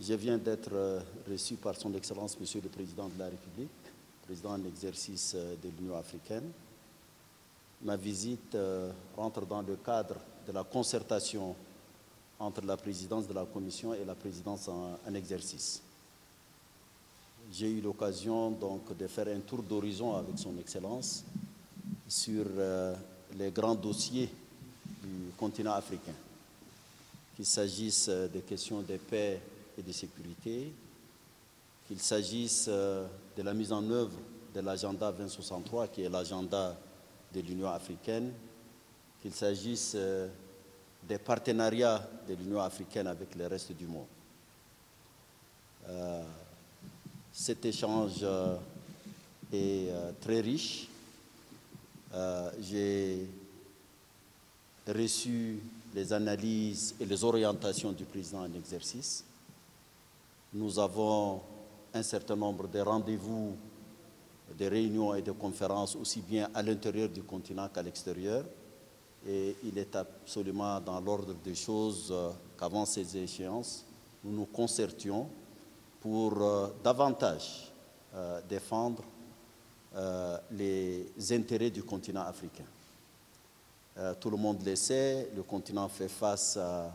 Je viens d'être reçu par son Excellence, Monsieur le Président de la République, président en exercice de l'Union africaine. Ma visite rentre dans le cadre de la concertation entre la présidence de la Commission et la présidence en exercice. J'ai eu l'occasion donc de faire un tour d'horizon avec son Excellence sur les grands dossiers du continent africain, qu'il s'agisse des questions de paix et de sécurité, qu'il s'agisse de la mise en œuvre de l'agenda 2063, qui est l'agenda de l'Union africaine, qu'il s'agisse des partenariats de l'Union africaine avec le reste du monde. Cet échange est très riche. J'ai reçu les analyses et les orientations du président en exercice. Nous avons un certain nombre de rendez-vous, de réunions et de conférences, aussi bien à l'intérieur du continent qu'à l'extérieur. Et il est absolument dans l'ordre des choses qu'avant ces échéances, nous nous concertions pour davantage défendre les intérêts du continent africain. Tout le monde le sait, le continent fait face à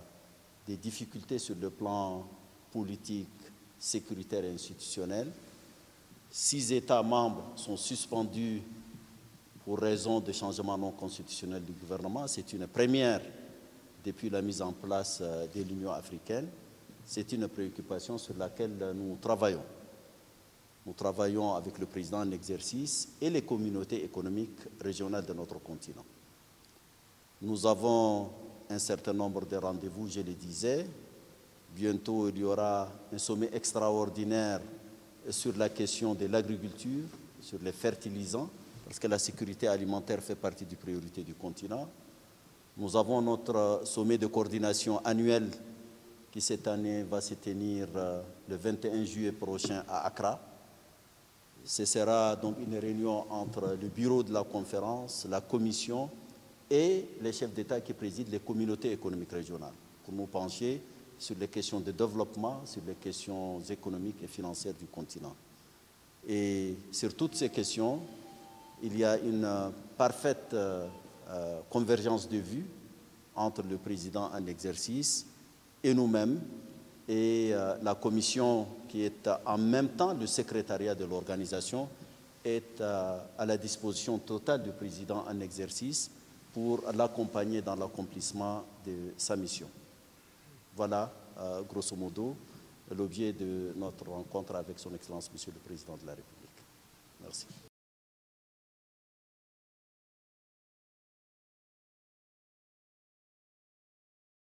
des difficultés sur le plan politique, sécuritaire et institutionnel. 6 États membres sont suspendus pour raison de changement non constitutionnel du gouvernement. C'est une première depuis la mise en place de l'Union africaine. C'est une préoccupation sur laquelle nous travaillons. Nous travaillons avec le président en exercice et les communautés économiques régionales de notre continent. Nous avons un certain nombre de rendez-vous, je le disais. Bientôt, il y aura un sommet extraordinaire sur la question de l'agriculture, sur les fertilisants, parce que la sécurité alimentaire fait partie des priorités du continent. Nous avons notre sommet de coordination annuel qui, cette année, va se tenir le 21 juillet prochain à Accra. Ce sera donc une réunion entre le bureau de la conférence, la commission et les chefs d'État qui président les communautés économiques régionales pour nous pencher sur les questions de développement, sur les questions économiques et financières du continent. Et sur toutes ces questions, il y a une parfaite convergence de vues entre le président en exercice et nous-mêmes, et la commission qui est en même temps le secrétariat de l'organisation est à la disposition totale du président en exercice pour l'accompagner dans l'accomplissement de sa mission. Voilà, grosso modo, l'objet de notre rencontre avec son Excellence, Monsieur le Président de la République. Merci.